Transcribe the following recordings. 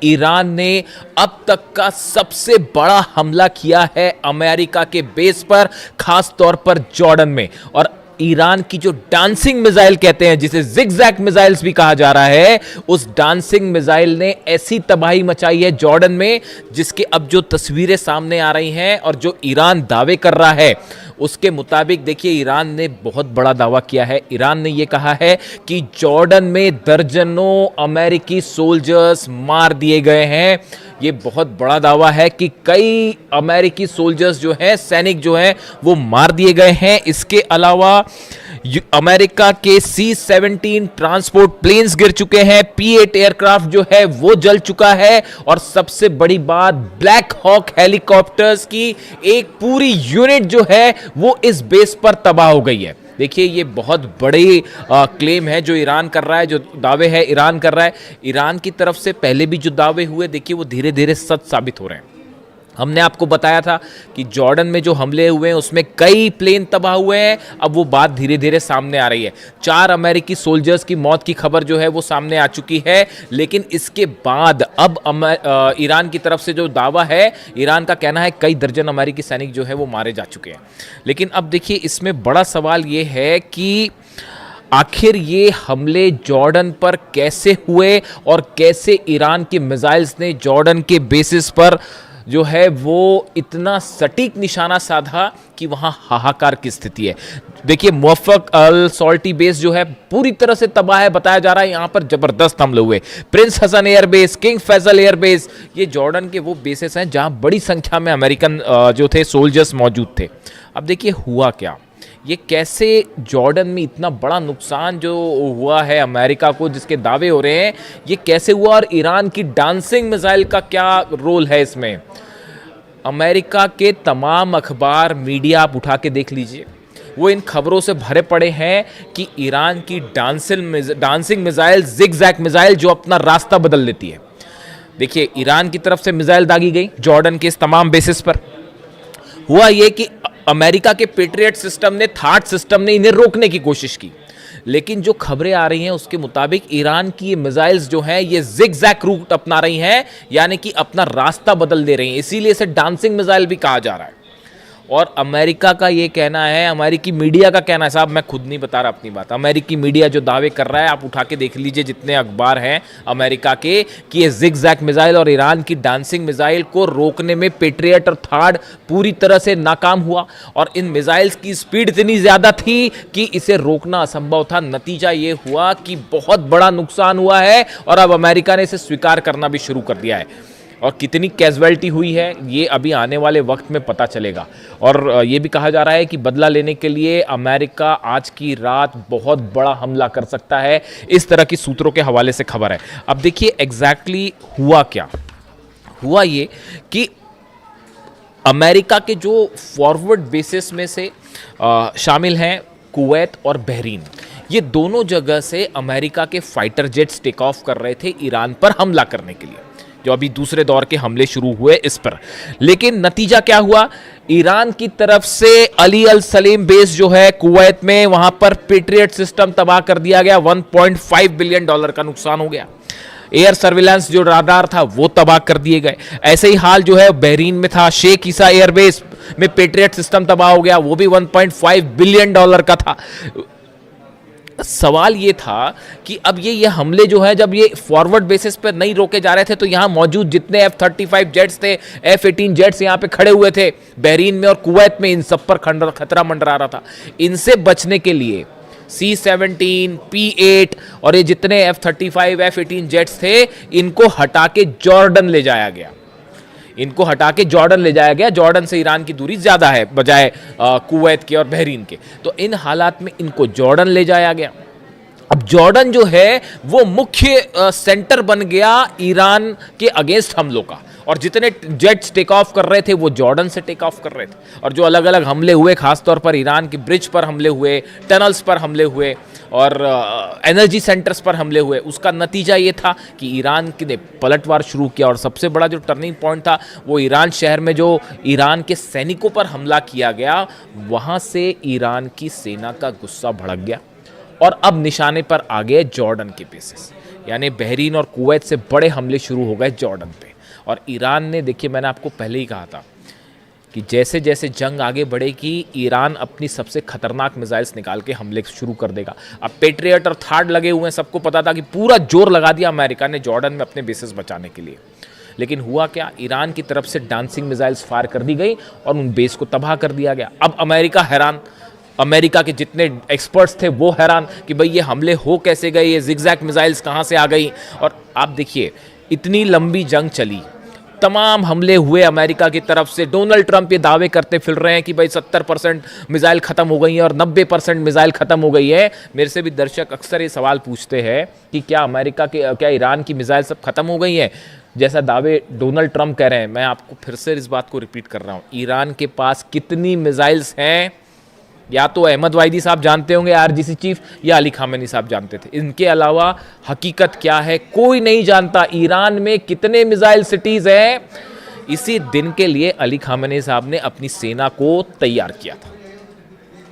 Iran ने अब तक का सबसे बड़ा हमला किया है अमेरिका के बेस पर, खास तौर पर जॉर्डन में। और ईरान की जो डांसिंग मिसाइल कहते हैं, जिसे जिगजैग मिसाइल्स भी कहा जा रहा है, उस डांसिंग मिसाइल ने ऐसी तबाही मचाई है जॉर्डन में, जिसके अब जो तस्वीरें सामने आ रही हैं और जो ईरान दावे कर रहा है उसके मुताबिक, देखिए ईरान ने बहुत बड़ा दावा किया है। ईरान ने यह कहा है कि जॉर्डन में दर्जनों अमेरिकी सोल्जर्स मार दिए गए हैं। ये बहुत बड़ा दावा है कि कई अमेरिकी सोल्जर्स जो हैं, सैनिक जो हैं, वो मार दिए गए हैं। इसके अलावा अमेरिका के C-17 ट्रांसपोर्ट प्लेन्स गिर चुके हैं, P-8 एयरक्राफ्ट जो है वो जल चुका है, और सबसे बड़ी बात, ब्लैक हॉक हेलीकॉप्टर्स की एक पूरी यूनिट जो है वो इस बेस पर तबाह हो गई है। देखिए ये बहुत बड़ी क्लेम है जो ईरान कर रहा है, जो दावे है ईरान कर रहा है। ईरान की तरफ से पहले भी जो दावे हुए, देखिए वो धीरे धीरे सच साबित हो रहे हैं। हमने आपको बताया था कि जॉर्डन में जो हमले हुए हैं उसमें कई प्लेन तबाह हुए हैं। अब वो बात धीरे धीरे सामने आ रही है। 4 अमेरिकी सोल्जर्स की मौत की खबर जो है वो सामने आ चुकी है। लेकिन इसके बाद अब ईरान की तरफ से जो दावा है, ईरान का कहना है कई दर्जन अमेरिकी सैनिक जो है वो मारे जा चुके हैं। लेकिन अब देखिए इसमें बड़ा सवाल ये है कि आखिर ये हमले जॉर्डन पर कैसे हुए और कैसे ईरान के मिसाइल्स ने जॉर्डन के बेसिस पर जो है वो इतना सटीक निशाना साधा कि वहां हाहाकार की स्थिति है। देखिए मुवफ़्फ़क़ अल सॉल्टी बेस जो है पूरी तरह से तबाह है, बताया जा रहा है यहां पर जबरदस्त हमले हुए। Prince Hassan airbase, King Faisal airbase, ये जॉर्डन के वो बेसेस हैं जहां बड़ी संख्या में अमेरिकन जो थे सोल्जर्स मौजूद थे। अब देखिए हुआ क्या, ये कैसे जॉर्डन में इतना बड़ा नुकसान जो हुआ है अमेरिका को, जिसके दावे हो रहे हैं, ये कैसे हुआ, और ईरान की डांसिंग मिसाइल का क्या रोल है इसमें। अमेरिका के तमाम अखबार, मीडिया आप उठा के देख लीजिए, वो इन खबरों से भरे पड़े हैं कि ईरान की डांसिंग मिसाइल, जिगजैग मिसाइल जो अपना रास्ता बदल लेती है। देखिए ईरान की तरफ से मिसाइल दागी गई जॉर्डन के इस तमाम बेसिस पर। हुआ ये कि अमेरिका के पेट्रियट सिस्टम ने, थाट सिस्टम ने इन्हें रोकने की कोशिश की। लेकिन जो खबरें आ रही हैं उसके मुताबिक ईरान की ये मिसाइल्स जो हैं ये जिगजैग रूट अपना रही हैं, यानी कि अपना रास्ता बदल दे रही हैं। इसीलिए इसे डांसिंग मिसाइल भी कहा जा रहा है। और अमेरिका का ये कहना है, अमेरिकी मीडिया का कहना है, साहब मैं खुद नहीं बता रहा अपनी बात, अमेरिकी मीडिया जो दावे कर रहा है, आप उठा के देख लीजिए जितने अखबार हैं अमेरिका के, कि ये जिगजैग मिसाइल और ईरान की डांसिंग मिसाइल को रोकने में पेट्रियट और थार्ड पूरी तरह से नाकाम हुआ। और इन मिसाइल्स की स्पीड इतनी ज़्यादा थी कि इसे रोकना असंभव था। नतीजा ये हुआ कि बहुत बड़ा नुकसान हुआ है और अब अमेरिका ने इसे स्वीकार करना भी शुरू कर दिया है। और कितनी कैजुअलिटी हुई है ये अभी आने वाले वक्त में पता चलेगा। और ये भी कहा जा रहा है कि बदला लेने के लिए अमेरिका आज की रात बहुत बड़ा हमला कर सकता है, इस तरह की सूत्रों के हवाले से खबर है। अब देखिए एग्जैक्टली हुआ क्या, हुआ ये कि अमेरिका के जो फॉरवर्ड बेसिस में से शामिल हैं कुवैत और बहरीन, ये दोनों जगह से अमेरिका के फाइटर जेट्स टेक ऑफ कर रहे थे ईरान पर हमला करने के लिए, जो अभी दूसरे दौर के हमले शुरू हुए इस पर। लेकिन नतीजा क्या हुआ, ईरान की तरफ से अली अल सलीम बेस जो है कुवैत में, वहां पर पेट्रियट सिस्टम तबाह कर दिया गया। $1.5 बिलियन का नुकसान हो गया। एयर सर्विलांस जो राडार था वो तबाह कर दिए गए। ऐसे ही हाल जो है बहरीन में था, शेख ईसा एयरबेस में पेट्रियट सिस्टम तबाह हो गया, वो भी $1.5 बिलियन का था। सवाल ये था कि अब ये हमले जो है, जब ये फॉरवर्ड बेसिस पर नहीं रोके जा रहे थे, तो यहां मौजूद जितने F-35 जेट्स थे, F-18 जेट्स यहां पे खड़े हुए थे बहरीन में और कुवैत में, इन सब पर खतरा मंडरा रहा था। इनसे बचने के लिए C-17, P-8 और ये जितने F-35 F-18 जेट्स थे, इनको हटा के जॉर्डन ले जाया गया। इनको हटा के जॉर्डन ले जाया गया। जॉर्डन से ईरान की दूरी ज़्यादा है बजाय कुवैत के और बहरीन के, तो इन हालात में इनको जॉर्डन ले जाया गया। अब जॉर्डन जो है वो मुख्य सेंटर बन गया ईरान के अगेंस्ट हमलों का, और जितने जेट्स टेक ऑफ कर रहे थे वो जॉर्डन से टेक ऑफ कर रहे थे। और जो अलग अलग हमले हुए, खासतौर पर ईरान के ब्रिज पर हमले हुए, टनल्स पर हमले हुए और एनर्जी सेंटर्स पर हमले हुए, उसका नतीजा ये था कि ईरान ने पलटवार शुरू किया। और सबसे बड़ा जो टर्निंग पॉइंट था वो ईरान शहर में जो ईरान के सैनिकों पर हमला किया गया, वहाँ से ईरान की सेना का गुस्सा भड़क गया और अब निशाने पर आ गए जॉर्डन के बेसिस। यानी बहरीन और कुवैत से बड़े हमले शुरू हो गए जॉर्डन पे। और ईरान ने, देखिए मैंने आपको पहले ही कहा था कि जैसे जैसे जंग आगे बढ़ेगी ईरान अपनी सबसे खतरनाक मिसाइल्स निकाल के हमले शुरू कर देगा। अब पेट्रियट और थार्ड लगे हुए हैं, सबको पता था कि पूरा जोर लगा दिया अमेरिका ने जॉर्डन में अपने बेसिस बचाने के लिए। लेकिन हुआ क्या, ईरान की तरफ से डांसिंग मिसाइल्स फायर कर दी गई और उन बेस को तबाह कर दिया गया। अब अमेरिका हैरान, अमेरिका के जितने एक्सपर्ट्स थे वो हैरान कि भाई ये हमले हो कैसे गए, ये जिगजैग मिसाइल्स कहाँ से आ गई। और आप देखिए इतनी लंबी जंग चली, तमाम हमले हुए अमेरिका की तरफ से। डोनाल्ड ट्रंप ये दावे करते फिर रहे हैं कि भाई 70% मिसाइल ख़त्म हो गई है और 90% मिसाइल ख़त्म हो गई है। मेरे से भी दर्शक अक्सर ये सवाल पूछते हैं कि क्या ईरान की मिसाइल सब खत्म हो गई है, जैसा दावे डोनाल्ड ट्रंप कह रहे हैं। मैं आपको फिर से इस बात को रिपीट कर रहा हूँ, ईरान के पास कितनी मिसाइल्स हैं या तो अहमद वाहिदी साहब जानते होंगे आरजीसी चीफ, या अली खामेनी साहब जानते थे। इनके अलावा हकीकत क्या है कोई नहीं जानता। ईरान में कितने मिसाइल सिटीज हैं, इसी दिन के लिए अली खामेनी साहब ने अपनी सेना को तैयार किया था,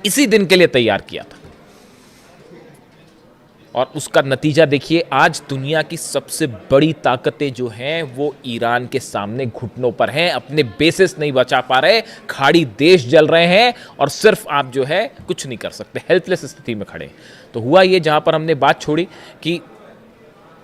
इसी दिन के लिए तैयार किया था। और उसका नतीजा देखिए, आज दुनिया की सबसे बड़ी ताकतें जो हैं वो ईरान के सामने घुटनों पर हैं, अपने बेसिस नहीं बचा पा रहे, खाड़ी देश जल रहे हैं और सिर्फ आप जो है कुछ नहीं कर सकते, हेल्पलेस स्थिति में खड़े। तो हुआ ये, जहां पर हमने बात छोड़ी कि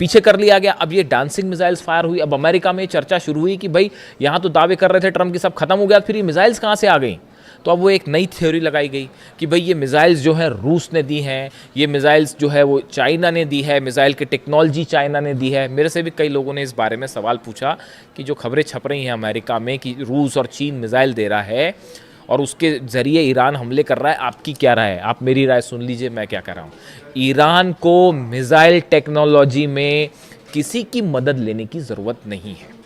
पीछे कर लिया गया, अब ये डांसिंग मिसाइल्स फायर हुई। अब अमेरिका में चर्चा शुरू हुई कि भाई यहां तो दावे कर रहे थे ट्रंप की सब खत्म हो गया, फिर ये मिसाइल्स कहां से आ गई। तो अब वो एक नई थ्योरी लगाई गई कि भाई ये मिसाइल्स जो है रूस ने दी हैं, ये मिसाइल्स जो है वो चाइना ने दी है, मिसाइल की टेक्नोलॉजी चाइना ने दी है। मेरे से भी कई लोगों ने इस बारे में सवाल पूछा कि जो खबरें छप रही हैं अमेरिका में कि रूस और चीन मिसाइल दे रहा है और उसके ज़रिए ईरान हमले कर रहा है, आपकी क्या राय है? आप मेरी राय सुन लीजिए, मैं क्या कह रहा हूँ। ईरान को मिसाइल टेक्नोलॉजी में किसी की मदद लेने की ज़रूरत नहीं है।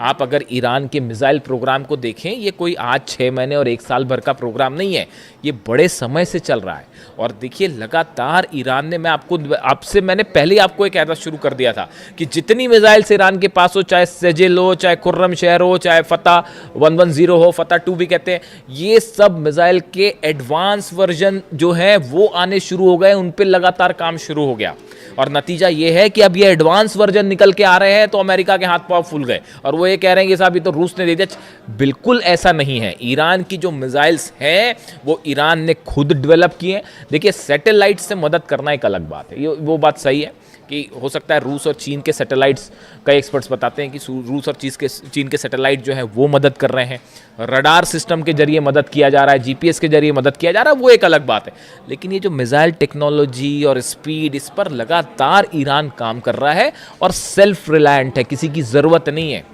आप अगर ईरान के मिसाइल प्रोग्राम को देखें, ये कोई आज 6 महीने और 1 साल भर का प्रोग्राम नहीं है, ये बड़े समय से चल रहा है। और देखिए लगातार ईरान ने, मैंने पहले आपको एक ऐसा शुरू कर दिया था कि जितनी मिसाइल्स ईरान के पास हो, चाहे सेजेल हो, चाहे खुर्रम शहर हो, चाहे फतह 110 हो, फतह 2 भी कहते हैं, ये सब मिसाइल के एडवांस वर्जन जो है वो आने शुरू हो गए, उन पर लगातार काम शुरू हो गया। और नतीजा ये है कि अब ये एडवांस वर्जन निकल के आ रहे हैं तो अमेरिका के हाथ पांव फूल गए और वो ये कह रहे हैं कि साहब ये तो रूस ने दे दिया। बिल्कुल ऐसा नहीं है। ईरान की जो मिसाइल्स हैं वो ईरान ने खुद डेवलप किए हैं। देखिए सैटेलाइट से मदद करना एक अलग बात है, ये वो बात सही है कि हो सकता है रूस और चीन के सैटेलाइट्स, कई एक्सपर्ट्स बताते हैं कि रूस और चीन के सैटेलाइट जो है वो मदद कर रहे हैं, रडार सिस्टम के जरिए मदद किया जा रहा है, जीपीएस के जरिए मदद किया जा रहा है, वो एक अलग बात है। लेकिन ये जो मिसाइल टेक्नोलॉजी और स्पीड, इस पर लगातार ईरान काम कर रहा है और सेल्फ रिलायंट है, किसी की ज़रूरत नहीं है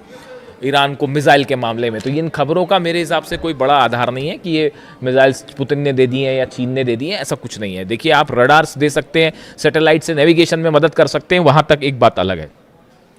ईरान को मिसाइल के मामले में। तो इन खबरों का मेरे हिसाब से कोई बड़ा आधार नहीं है कि ये मिसाइल्स पुतिन ने दे दी हैं या चीन ने दे दी हैं, ऐसा कुछ नहीं है। देखिए आप रडार्स दे सकते हैं, सैटेलाइट से नेविगेशन में मदद कर सकते हैं, वहाँ तक एक बात अलग है।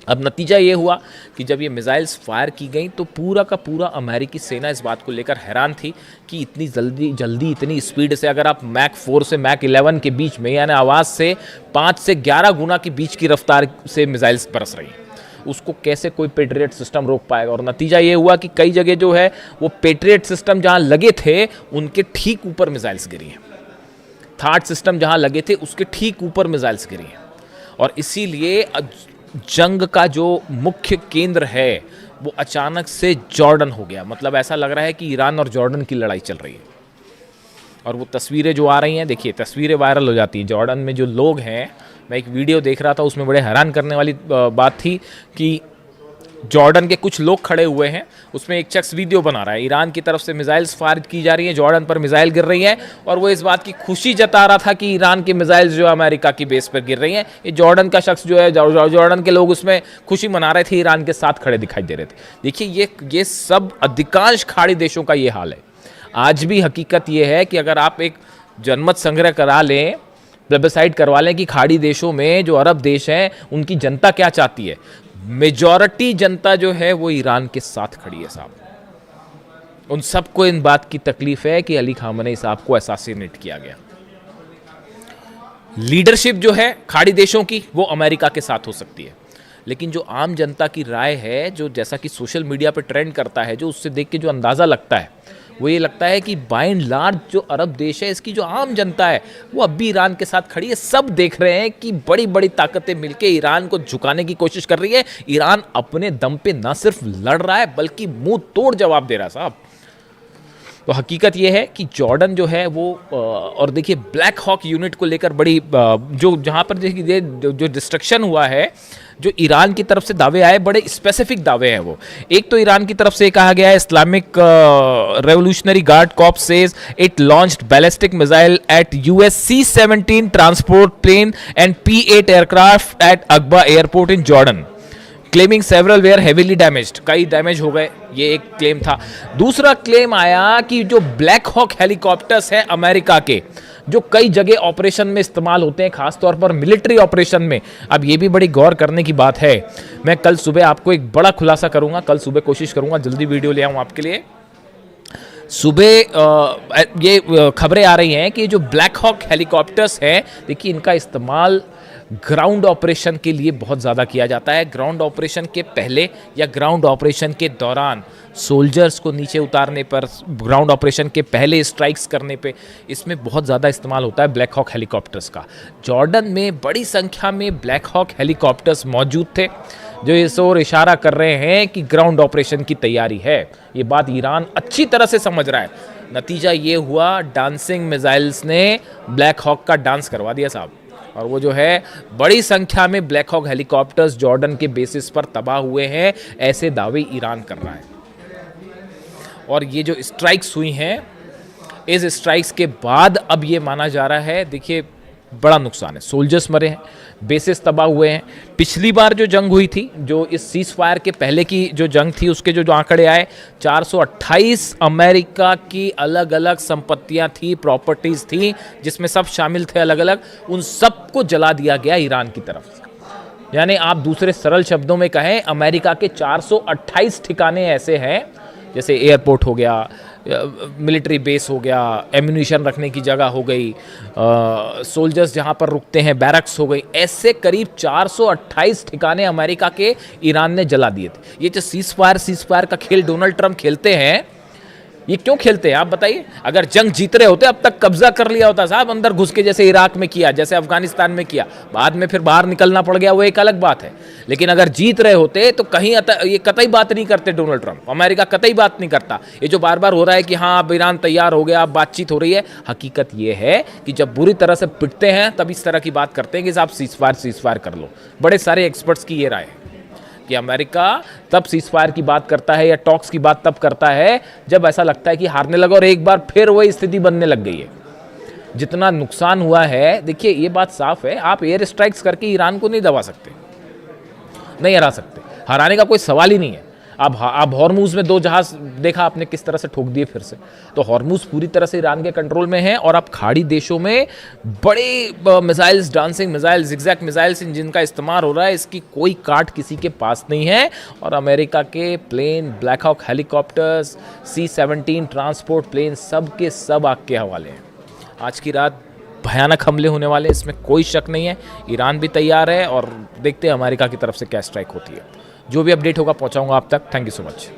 अब नतीजा ये हुआ कि जब ये मिसाइल्स फायर की गई तो पूरा का पूरा अमेरिकी सेना इस बात को लेकर हैरान थी कि इतनी जल्दी इतनी स्पीड से, अगर आप मैक 4 से मैक 11 के बीच में, यानी आवाज़ से 5 से 11 गुना के बीच की रफ्तार से मिसाइल्स बरस रही हैं, उसको कैसे कोई पेट्रियट सिस्टम रोक पाएगा। और नतीजा ये हुआ कि कई जगह जो है वो पेट्रियट सिस्टम जहां लगे थे उनके ठीक ऊपर मिसाइल्स गिरी हैं, थार्ड सिस्टम जहां लगे थे उसके ठीक ऊपर मिसाइल्स गिरी हैं। और इसीलिए जंग का जो मुख्य केंद्र है वो अचानक से जॉर्डन हो गया। मतलब ऐसा लग रहा है कि ईरान और जॉर्डन की लड़ाई चल रही है। और वो तस्वीरें जो आ रही हैं, देखिए तस्वीरें वायरल हो जाती हैं। जॉर्डन में जो लोग हैं, मैं एक वीडियो देख रहा था, उसमें बड़े हैरान करने वाली बात थी कि जॉर्डन के कुछ लोग खड़े हुए हैं, उसमें एक शख्स वीडियो बना रहा है, ईरान की तरफ से मिसाइल्स फायर की जा रही हैं, जॉर्डन पर मिसाइल गिर रही है और वो इस बात की खुशी जता रहा था कि ईरान की मिसाइल्स जो है अमेरिका की बेस पर गिर रही हैं। ये जॉर्डन का शख्स जो है, जॉर्डन के लोग उसमें खुशी मना रहे थे, ईरान के साथ खड़े दिखाई दे रहे थे। देखिए ये सब अधिकांश खाड़ी देशों का ये हाल है। आज भी हकीकत ये है कि अगर आप एक जनमत संग्रह करा लें, प्लेबिसाइड करवा लें कि खाड़ी देशों में जो अरब देश हैं उनकी जनता क्या चाहती है, मेजॉरिटी जनता जो है वो ईरान के साथ खड़ी है साहब। उन सबको इन बात की तकलीफ है कि अली खामेनी साहब को असैसिनेट किया गया। लीडरशिप जो है खाड़ी देशों की वो अमेरिका के साथ हो सकती है, लेकिन जो आम जनता की राय है, जो जैसा कि सोशल मीडिया पे ट्रेंड करता है, जो उससे देख के जो अंदाज़ा लगता है वो ये लगता है कि बाय एंड लार्ज जो अरब देश है, इसकी जो आम जनता है वो अब भी ईरान के साथ खड़ी है। सब देख रहे हैं कि बड़ी बड़ी ताकतें मिलकर ईरान को झुकाने की कोशिश कर रही है। ईरान अपने दम पे ना सिर्फ लड़ रहा है बल्कि मुंह तोड़ जवाब दे रहा है साहब। तो हकीकत ये है कि जॉर्डन जो है वो और देखिए ब्लैक हॉक यूनिट को लेकर बड़ी जो जहाँ पर देखिए जो डिस्ट्रक्शन हुआ है, जो ईरान की तरफ से दावे आए, बड़े स्पेसिफिक दावे हैं वो। एक तो ईरान की तरफ से कहा गया है, Islamic Revolutionary Guard Corps says it launched ballistic missile at US C-17 transport plane and P-8 aircraft at Aqaba airport in Jordan, claiming several were heavily damaged. कई डैमेज हो गए, ये एक क्लेम था। दूसरा क्लेम आया कि जो ब्लैक हॉक हेलीकॉप्टर्स हैं अमेरिका के, जो कई जगह ऑपरेशन में इस्तेमाल होते हैं, खासतौर पर मिलिट्री ऑपरेशन में। अब ये भी बड़ी गौर करने की बात है। मैं कल सुबह आपको एक बड़ा खुलासा करूंगा, कल सुबह कोशिश करूंगा जल्दी वीडियो ले आऊं आपके लिए। सुबह ये खबरें आ रही हैं कि जो ब्लैक हॉक हेलीकॉप्टर्स हैं, देखिए इनका इस्तेमाल ग्राउंड ऑपरेशन के लिए बहुत ज़्यादा किया जाता है। ग्राउंड ऑपरेशन के पहले या ग्राउंड ऑपरेशन के दौरान सोल्जर्स को नीचे उतारने पर, ग्राउंड ऑपरेशन के पहले स्ट्राइक्स करने पे, इसमें बहुत ज़्यादा इस्तेमाल होता है ब्लैक हॉक हेलीकॉप्टर्स का। जॉर्डन में बड़ी संख्या में ब्लैक हॉक हेलीकॉप्टर्स मौजूद थे, जो इस ओर इशारा कर रहे हैं कि ग्राउंड ऑपरेशन की तैयारी है। ये बात ईरान अच्छी तरह से समझ रहा है। नतीजा ये हुआ, डांसिंग मिसाइल्स ने ब्लैक हॉक का डांस करवा दिया साहब। और वो जो है बड़ी संख्या में ब्लैक हॉक हेलीकॉप्टर्स जॉर्डन के बेसिस पर तबाह हुए हैं, ऐसे दावे ईरान कर रहा है। और ये जो स्ट्राइक्स हुई हैं, इस स्ट्राइक्स के बाद अब ये माना जा रहा है, देखिए बड़ा नुकसान है, सोल्जर्स मरे हैं, बेसिस तबाह हुए हैं। पिछली बार जो जंग हुई थी, जो इस सीज फायर के पहले की जो जंग थी, उसके जो आंकड़े आए, 428 अमेरिका की अलग अलग संपत्तियां थी, प्रॉपर्टीज थी, जिसमें सब शामिल थे अलग अलग, उन सबको जला दिया गया ईरान की तरफ से। यानी आप दूसरे सरल शब्दों में कहें, अमेरिका के 428 ठिकाने ऐसे हैं, जैसे एयरपोर्ट हो गया, मिलिट्री बेस हो गया, एम्यूनिशन रखने की जगह हो गई, सोल्जर्स जहां पर रुकते हैं, बैरक्स हो गई, ऐसे करीब 428 ठिकाने अमेरिका के ईरान ने जला दिए थे। ये जो सीज फायर का खेल डोनाल्ड ट्रंप खेलते हैं, ये क्यों खेलते हैं आप बताइए? अगर जंग जीत रहे होते अब तक कब्जा कर लिया होता साहब, अंदर घुस के, जैसे इराक में किया, जैसे अफगानिस्तान में किया, बाद में फिर बाहर निकलना पड़ गया, वो एक अलग बात है। लेकिन अगर जीत रहे होते तो कहीं ये कतई बात नहीं करते डोनाल्ड ट्रंप, अमेरिका कतई बात नहीं करता। ये जो बार बार हो रहा है कि हाँ अब ईरान तैयार हो गया, अब बातचीत हो रही है, हकीकत ये है कि जब बुरी तरह से पिटते हैं तब इस तरह की बात करते हैं कि साहब सीज फायर कर लो। बड़े सारे एक्सपर्ट्स की ये राय है कि अमेरिका तब सीज फायर की बात करता है या टॉक्स की बात तब करता है जब ऐसा लगता है कि हारने लगा, और एक बार फिर वही स्थिति बनने लग गई है। जितना नुकसान हुआ है, देखिए ये बात साफ है, आप एयर स्ट्राइक्स करके ईरान को नहीं दबा सकते, नहीं हरा सकते, हराने का कोई सवाल ही नहीं है। अब हॉर्मूज में 2 जहाज देखा आपने किस तरह से ठोक दिए फिर से, तो हॉर्मूज पूरी तरह से ईरान के कंट्रोल में है। और अब खाड़ी देशों में बड़े missiles, dancing missiles, zigzag missiles, जिनका इस्तेमाल हो रहा है, इसकी कोई काट किसी के पास नहीं है। और अमेरिका के plane, Black Hawk helicopters, C-17 transport plane, सब के सब आग के हवाले हैं। आज की रात भयानक हमले होने वाले, इसमें कोई शक नहीं है। ईरान भी तैयार है और देखते हैं अमेरिका की तरफ से क्या स्ट्राइक होती है। जो भी अपडेट होगा पहुंचाऊंगा आप तक। Thank you so much.